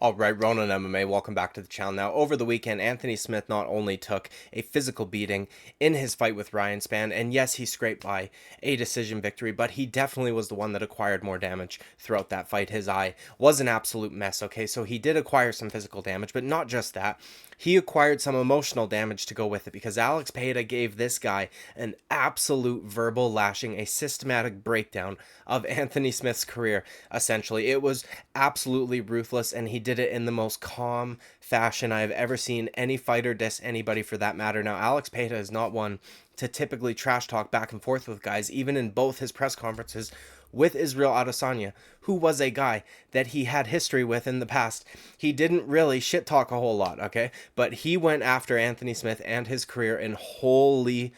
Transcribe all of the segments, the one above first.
All right, Ronan MMA, welcome back to the channel. Now, over the weekend, Anthony Smith not only took a physical beating in his fight with Ryan Spann, and yes, he scraped by a decision victory, but he definitely was the one that acquired more damage throughout that fight. His eye was an absolute mess, okay? So he did acquire some physical damage, but not just that. He acquired some emotional damage to go with it because Alex Pereira gave this guy an absolute verbal lashing, a systematic breakdown of Anthony Smith's career, essentially. It was absolutely ruthless, and he did it in the most calm fashion I have ever seen any fighter diss anybody for that matter. Now, Alex Pereira is not one to typically trash talk back and forth with guys, even in both his press conferences with Israel Adesanya, who was a guy that he had history with in the past. He didn't really shit talk a whole lot, okay? But he went after Anthony Smith and his career, and holy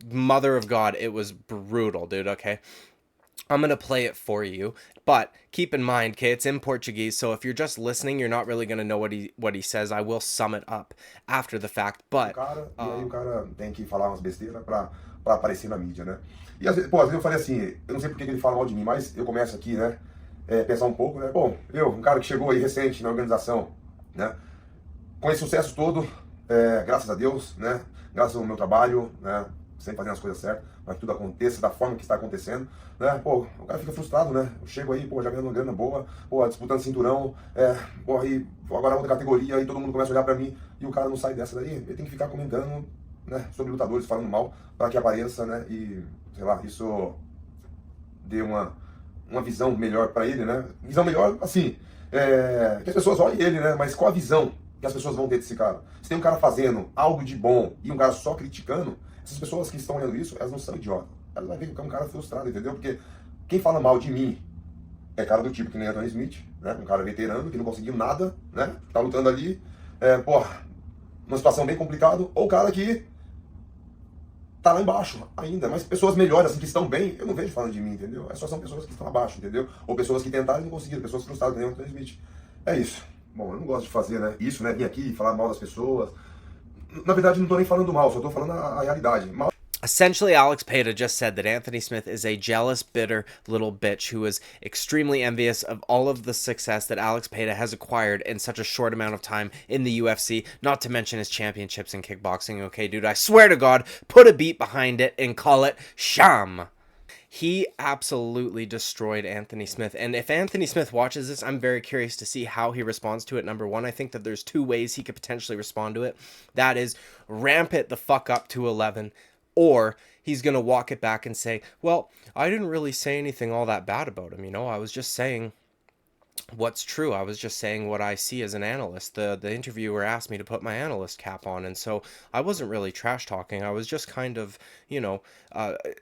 mother of God, it was brutal, dude, okay? I'm going to play it for you, but keep in mind, okay, it's in Portuguese, so if you're just listening, you're not really going to know what he says. I will sum it up after the fact, O but cara, e aí o cara tem que falar umas besteiras pra aparecer na mídia, né? E às vezes, pô, às vezes eu falei assim, eu não sei por que ele fala mal de mim, mas eu começo aqui, né, pensar um pouco, né? Bom, um cara que chegou aí recente na organização, né, com esse sucesso todo, graças a Deus, né, graças ao meu trabalho, né, sempre fazendo as coisas certas, para que tudo aconteça da forma que está acontecendo, né, pô, o cara fica frustrado, né, eu chego aí, pô, já ganhando uma grana boa, pô, disputando cinturão, pô, aí, agora outra categoria, aí todo mundo começa a olhar pra mim, e o cara não sai dessa daí, ele tem que ficar comentando, né, sobre lutadores, falando mal, para que apareça, né, e, sei lá, isso dê uma visão melhor para ele, né, visão melhor, assim, que as pessoas olhem ele, né, mas qual a visão que as pessoas vão ter desse cara? Se tem um cara fazendo algo de bom e um cara só criticando, essas pessoas que estão olhando isso, elas não são idiotas. Elas vão ver que é um cara frustrado, entendeu? Porque quem fala mal de mim é cara do tipo que nem Anthony Smith, né? Um cara veterano, que não conseguiu nada, né? Tá lutando ali, porra, numa situação bem complicada, ou o cara que tá lá embaixo ainda, mas pessoas melhores, assim, que estão bem, eu não vejo falando de mim, entendeu? Só são pessoas que estão abaixo, entendeu? Ou pessoas que tentaram e não conseguiram, pessoas frustradas, que nem o Anthony Smith. É isso. Bom, eu não gosto de fazer, né, isso, né, vir aqui e falar mal das pessoas. Na verdade, não tô nem falando mal, só tô falando a realidade. Mal essentially, Alex Pereira just said that Anthony Smith is a jealous, bitter little bitch who is extremely envious of all of the success that Alex Pereira has acquired in such a short amount of time in the UFC, not to mention his championships in kickboxing. Okay, dude, I swear to God, put a beat behind it and call it CHAMA. He absolutely destroyed Anthony Smith. And if Anthony Smith watches this, I'm very curious to see how he responds to it. Number one, I think that there's two ways he could potentially respond to it. That is, ramp it the fuck up to 11, or he's going to walk it back and say, well, I didn't really say anything all that bad about him. I was just saying what's true. I was just saying what I see as an analyst. The interviewer asked me to put my analyst cap on, and so I wasn't really trash talking. I was just kind of,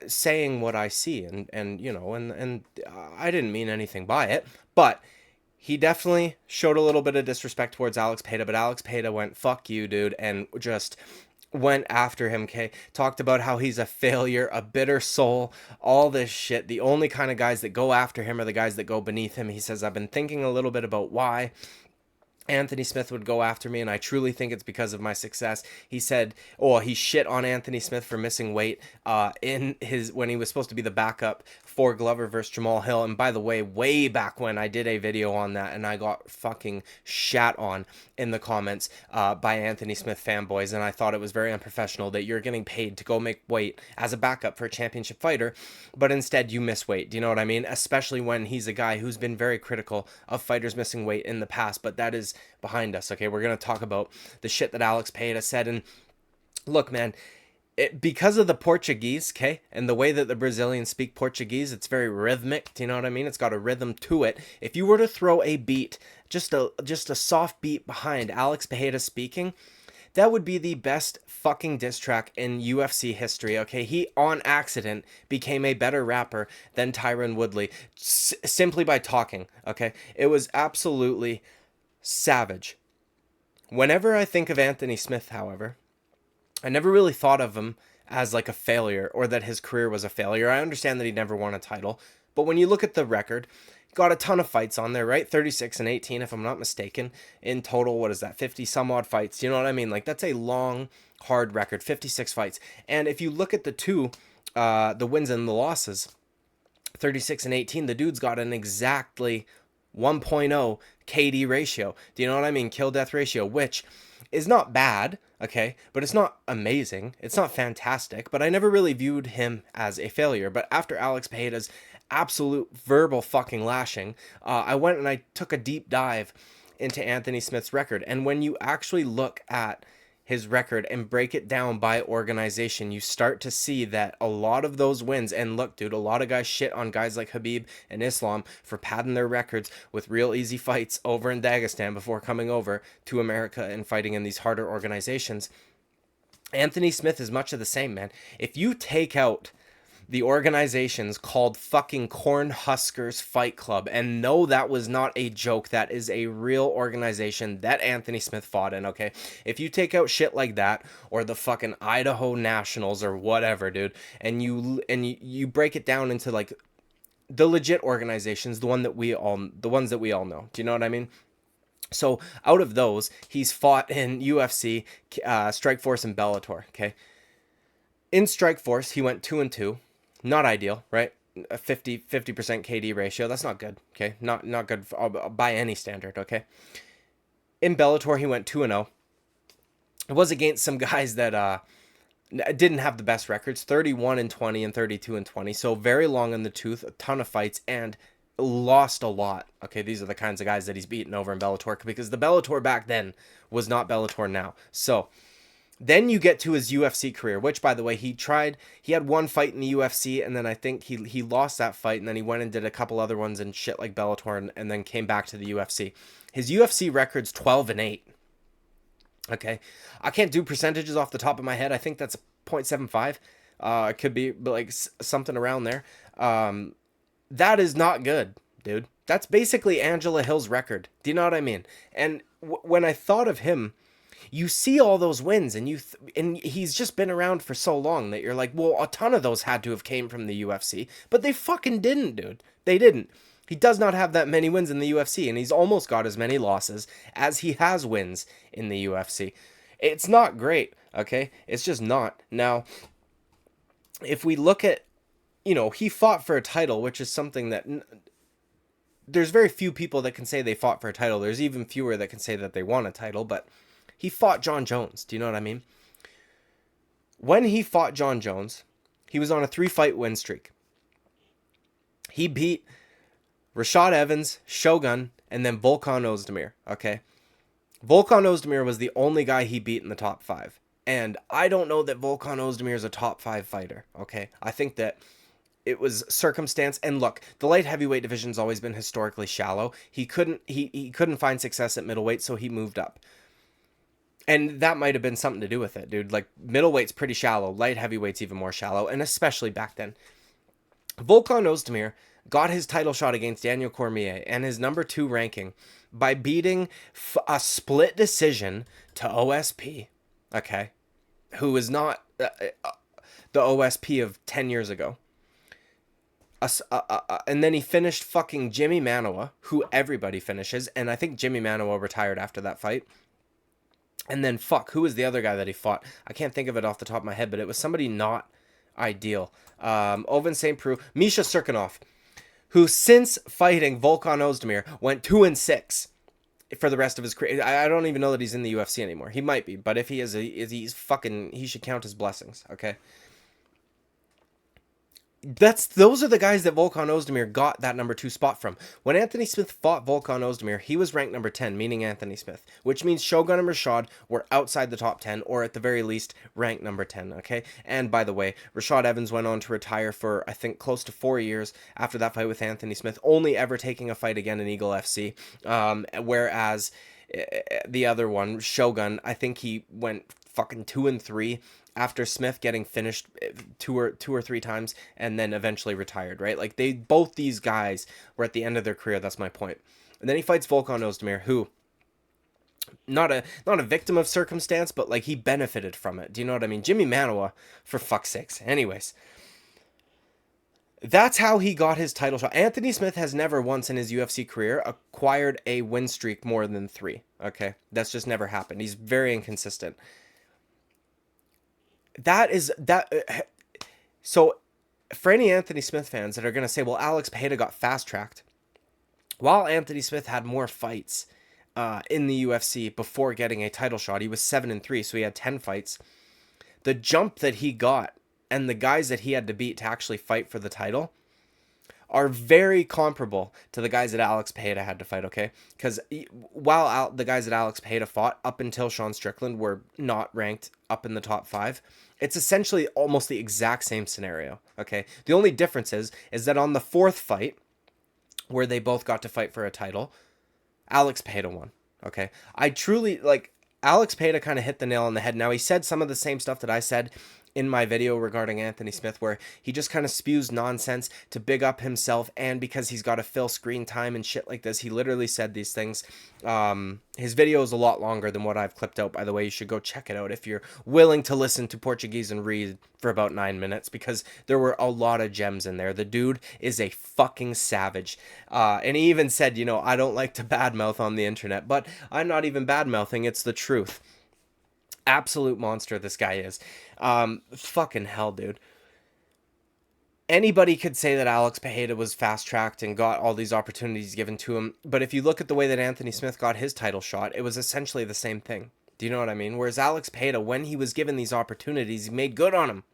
saying what I see, and I didn't mean anything by it, but he definitely showed a little bit of disrespect towards Alex Pereira, but Alex Pereira went, fuck you, dude, and just went after him, okay? Talked about how he's a failure, a bitter soul, all this shit. The only kind of guys that go after him are the guys that go beneath him. He says, I've been thinking a little bit about why Anthony Smith would go after me, and I truly think it's because of my success. He said, he shit on Anthony Smith for missing weight in his when he was supposed to be the backup for Glover versus Jamal Hill. And by the way back when I did a video on that, and I got fucking shat on in the comments by Anthony Smith fanboys, and I thought it was very unprofessional that you're getting paid to go make weight as a backup for a championship fighter, but instead you miss weight. Do you know what I mean? Especially when he's a guy who's been very critical of fighters missing weight in the past, but that is behind us, okay? We're going to talk about the shit that Alex Pereira said, and look, man, because of the Portuguese, okay, and the way that the Brazilians speak Portuguese, it's very rhythmic, do you know what I mean? It's got a rhythm to it. If you were to throw a beat, just a soft beat behind Alex Pereira speaking, that would be the best fucking diss track in UFC history, okay? He, on accident, became a better rapper than Tyron Woodley simply by talking, okay? It was absolutely savage. Whenever I think of Anthony Smith, however, I never really thought of him as like a failure or that his career was a failure. I understand that he never won a title, but when you look at the record, got a ton of fights on there, right? 36 and 18, if I'm not mistaken. In total, what is that? 50 some odd fights. You know what I mean? Like, that's a long, hard record, 56 fights. And if you look at the wins and the losses, 36 and 18, the dude's got an exactly 1.0 KD ratio. Do you know what I mean? Kill death ratio, which is not bad, okay, but it's not amazing. It's not fantastic, but I never really viewed him as a failure. But after Alex Pereira's absolute verbal fucking lashing, I went and I took a deep dive into Anthony Smith's record. And when you actually look at his record and break it down by organization, you start to see that a lot of those wins, and look, dude, a lot of guys shit on guys like Khabib and Islam for padding their records with real easy fights over in Dagestan before coming over to America and fighting in these harder organizations. Anthony Smith is much of the same, man. If you take out the organization's called fucking Cornhuskers Fight Club, and no, that was not a joke. That is a real organization that Anthony Smith fought in, okay? If you take out shit like that, or the fucking Idaho Nationals or whatever, dude, and you break it down into like the legit organizations, the ones that we all know. Do you know what I mean? So out of those, he's fought in UFC, Strikeforce, and Bellator, okay? In Strikeforce, he went 2-2. Not ideal, right? A 50% KD ratio. That's not good, okay? Not good by any standard, okay? In Bellator, he went 2-0. It was against some guys that didn't have the best records, 31-20 and 32-20. So very long in the tooth, a ton of fights, and lost a lot. Okay, these are the kinds of guys that he's beaten over in Bellator, because the Bellator back then was not Bellator now. So then you get to his UFC career, which, by the way, he had one fight in the UFC, and then I think he lost that fight, and then he went and did a couple other ones and shit like Bellator, and then came back to the UFC. His UFC record's 12-8. Okay, I can't do percentages off the top of my head. I think that's a 0.75. It could be like something around there. That is not good, dude. That's basically Angela Hill's record. Do you know what I mean? And when I thought of him, you see all those wins, and and he's just been around for so long that you're like, well, a ton of those had to have came from the UFC, but they fucking didn't, dude. They didn't. He does not have that many wins in the UFC, and he's almost got as many losses as he has wins in the UFC. It's not great, okay? It's just not. Now, if we look at, he fought for a title, which is something that there's very few people that can say they fought for a title. There's even fewer that can say that they won a title, but he fought John Jones. Do you know what I mean? When he fought John Jones, he was on a 3-fight win streak. He beat Rashad Evans, Shogun, and then Volkan Ozdemir, okay? Volkan Ozdemir was the only guy he beat in the top 5. And I don't know that Volkan Ozdemir is a top 5 fighter, okay? I think that it was circumstance. And look, the light heavyweight division's always been historically shallow. He couldn't find success at middleweight, so he moved up. And that might have been something to do with it, dude. Like, middleweight's pretty shallow. Light heavyweight's even more shallow, and especially back then. Volkan Ozdemir got his title shot against Daniel Cormier and his number 2 ranking by beating a split decision to OSP, okay, who is not the OSP of 10 years ago. And then he finished fucking Jimmy Manoa, who everybody finishes, and I think Jimmy Manoa retired after that fight. And then, who was the other guy that he fought? I can't think of it off the top of my head, but it was somebody not ideal. Oven St. Preux, Misha Serkinov, who since fighting Volkan Ozdemir went 2-6 for the rest of his career. I don't even know that he's in the UFC anymore. He might be, but if he is, he should count his blessings, okay? Those are the guys that Volkan Ozdemir got that number 2 spot from. When Anthony Smith fought Volkan Ozdemir, he was ranked number 10, meaning Anthony Smith, which means Shogun and Rashad were outside the top 10, or at the very least, ranked number 10, okay? And by the way, Rashad Evans went on to retire for, I think, close to 4 years after that fight with Anthony Smith, only ever taking a fight again in Eagle FC, whereas the other one, Shogun, I think he went fucking 2-3 after Smith getting finished two or three times and then eventually retired, right? Like, both these guys were at the end of their career. That's my point. And then he fights Volkan Ozdemir, who not a victim of circumstance, but like, he benefited from it. Do you know what I mean? Jimmy Manoa, for fuck's sakes. Anyways, that's how he got his title shot. Anthony Smith has never once in his UFC career acquired a win streak more than 3. Okay, that's just never happened. He's very inconsistent. So for any Anthony Smith fans that are going to say, well, Alex Pereira got fast-tracked, while Anthony Smith had more fights in the UFC before getting a title shot, he was 7-3, so he had 10 fights. The jump that he got and the guys that he had to beat to actually fight for the title are very comparable to the guys that Alex Pereira had to fight, okay? Because while the guys that Alex Pereira fought up until Sean Strickland were not ranked up in the top 5, it's essentially almost the exact same scenario, okay? The only difference is that on the 4th fight, where they both got to fight for a title, Alex Pereira won, okay? I truly, like, Alex Pereira kind of hit the nail on the head. Now, he said some of the same stuff that I said in my video regarding Anthony Smith, where he just kind of spews nonsense to big up himself, and because he's got to fill screen time and shit like this, he literally said these things. His video is a lot longer than what I've clipped out, by the way. You should go check it out if you're willing to listen to Portuguese and read for about 9 minutes, because there were a lot of gems in there. The dude is a fucking savage. And he even said, you know, I don't like to badmouth on the internet, but I'm not even badmouthing, it's the truth. Absolute monster this guy is. Fucking hell, dude. Anybody could say that Alex Pereira was fast-tracked and got all these opportunities given to him, but if you look at the way that Anthony Smith got his title shot, it was essentially the same thing. Do you know what I mean? Whereas Alex Pereira, when he was given these opportunities, he made good on them.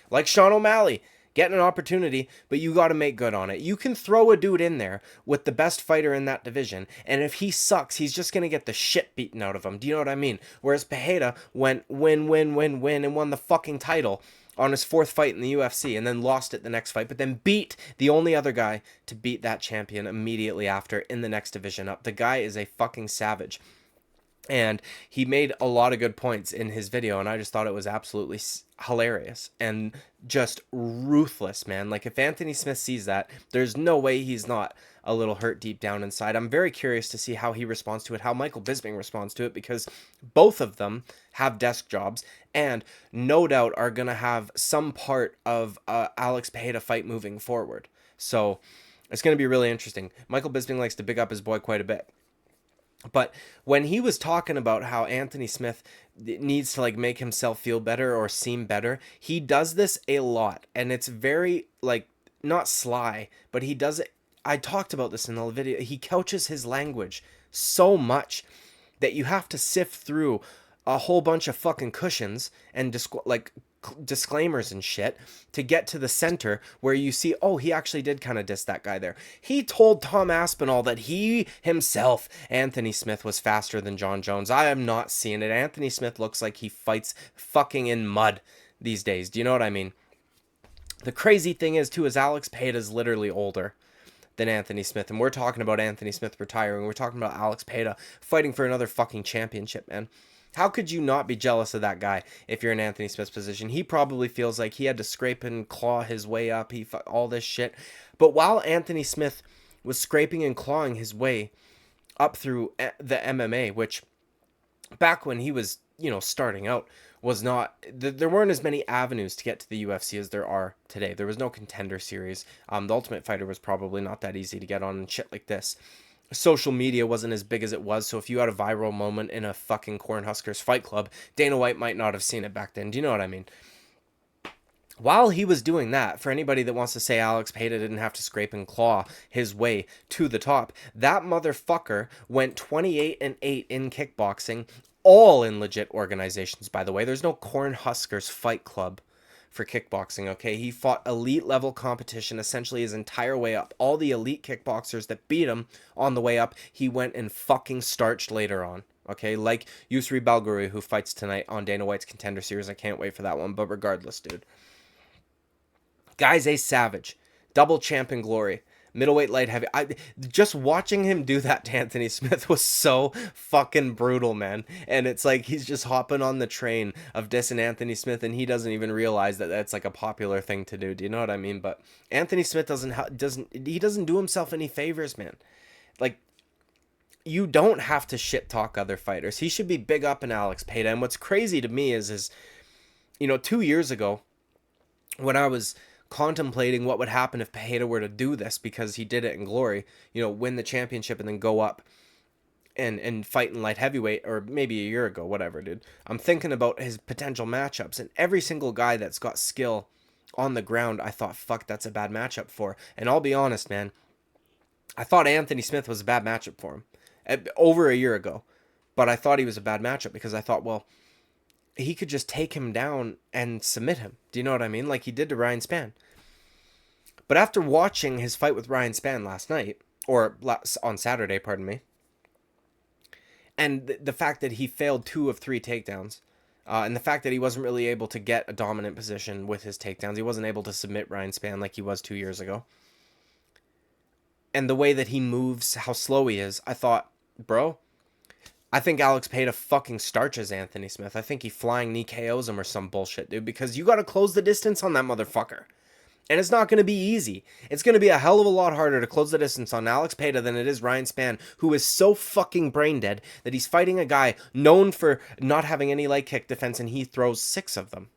Like Sean O'Malley, getting an opportunity, but you got to make good on it. You can throw a dude in there with the best fighter in that division, and if he sucks, he's just going to get the shit beaten out of him. Do you know what I mean? Whereas Pereira went win, and won the fucking title on his 4th fight in the UFC, and then lost it the next fight, but then beat the only other guy to beat that champion immediately after in the next division up. The guy is a fucking savage. And he made a lot of good points in his video, and I just thought it was absolutely hilarious and just ruthless, man. Like, if Anthony Smith sees that, there's no way he's not a little hurt deep down inside. I'm very curious to see how he responds to it, how Michael Bisping responds to it, because both of them have desk jobs and no doubt are going to have some part of Alex Pereira fight moving forward. So it's going to be really interesting. Michael Bisping likes to big up his boy quite a bit. But when he was talking about how Anthony Smith needs to like make himself feel better or seem better, he does this a lot, and it's very like not sly, but he does it. I talked about this in the video. He couches his language so much that you have to sift through a whole bunch of fucking cushions and disclaimers and shit to get to the center where you see, oh, he actually did kind of diss that guy there. He told Tom Aspinall that he himself, Anthony Smith, was faster than John Jones. I am not seeing it. Anthony Smith looks like he fights fucking in mud these days. Do you know what I mean? The crazy thing is, too, is Alex Pereira is literally older than Anthony Smith, and we're talking about Anthony Smith retiring. We're talking about Alex Pereira fighting for another fucking championship, man. How could you not be jealous of that guy if you're in Anthony Smith's position? He probably feels like he had to scrape and claw his way up, all this shit. But while Anthony Smith was scraping and clawing his way up through the MMA, which back when he was, you know, starting out, was not, there weren't as many avenues to get to the UFC as there are today. There was no Contender Series. The Ultimate Fighter was probably not that easy to get on and shit like this. Social media wasn't as big as it was, so if you had a viral moment in a fucking Cornhuskers fight club, Dana White might not have seen it back then. Do you know what I mean? While he was doing that, for anybody that wants to say Alex Pereira didn't have to scrape and claw his way to the top, that motherfucker went 28-8 in kickboxing, all in legit organizations, by the way. There's no Cornhuskers fight club for kickboxing, okay? He fought elite level competition essentially his entire way up. All the elite kickboxers that beat him on the way up, he went and fucking starched later on, okay? Like Yusri Belguri, who fights tonight on Dana White's Contender Series. I can't wait for that one, but regardless, dude. Guy's a savage. Double champ in glory. Middleweight, light heavy. Just watching him do that to Anthony Smith was so fucking brutal, man. And it's like he's just hopping on the train of dissing Anthony Smith, and he doesn't even realize that that's like a popular thing to do. Do you know what I mean? But Anthony Smith doesn't do himself any favors, man. Like, you don't have to shit talk other fighters. He should be big up in Alex Pereira. And what's crazy to me is 2 years ago, when I was contemplating what would happen if Pereira were to do this, because he did it in glory, win the championship and then go up and fight in light heavyweight, or maybe a year ago, whatever, dude. I'm thinking about his potential matchups, and every single guy that's got skill on the ground, I thought, fuck, that's a bad matchup for. And I'll be honest, man, I thought Anthony Smith was a bad matchup for him over a year ago. But I thought he was a bad matchup because I thought, well, he could just take him down and submit him. Do you know what I mean? Like he did to Ryan Spann. But after watching his fight with Ryan Spann last night, or on Saturday, pardon me, and the fact that he failed 2 of 3 takedowns, and the fact that he wasn't really able to get a dominant position with his takedowns, he wasn't able to submit Ryan Spann like he was 2 years ago, and the way that he moves, how slow he is, I thought, bro, I think Alex Pereira fucking starches Anthony Smith. I think he flying knee KOs him or some bullshit, dude, because you got to close the distance on that motherfucker. And it's not going to be easy. It's going to be a hell of a lot harder to close the distance on Alex Pereira than it is Ryan Spann, who is so fucking brain dead that he's fighting a guy known for not having any leg kick defense, and he throws 6 of them.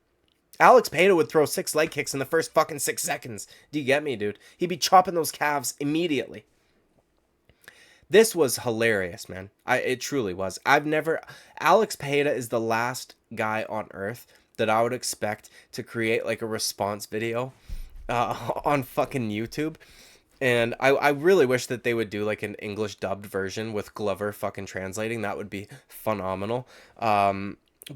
Alex Pereira would throw 6 leg kicks in the first fucking 6 seconds. Do you get me, dude? He'd be chopping those calves immediately. This was hilarious, man. It truly was. Alex Pereira is the last guy on earth that I would expect to create like a response video on fucking YouTube. And I really wish that they would do like an English dubbed version with Glover fucking translating. That would be phenomenal.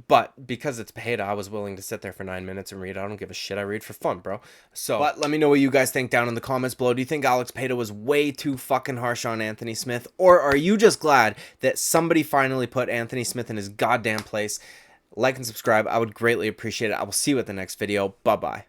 But because it's Pereira, I was willing to sit there for 9 minutes and read. I don't give a shit. I read for fun, bro. But let me know what you guys think down in the comments below. Do you think Alex Pereira was way too fucking harsh on Anthony Smith? Or are you just glad that somebody finally put Anthony Smith in his goddamn place? Like and subscribe. I would greatly appreciate it. I will see you at the next video. Bye-bye.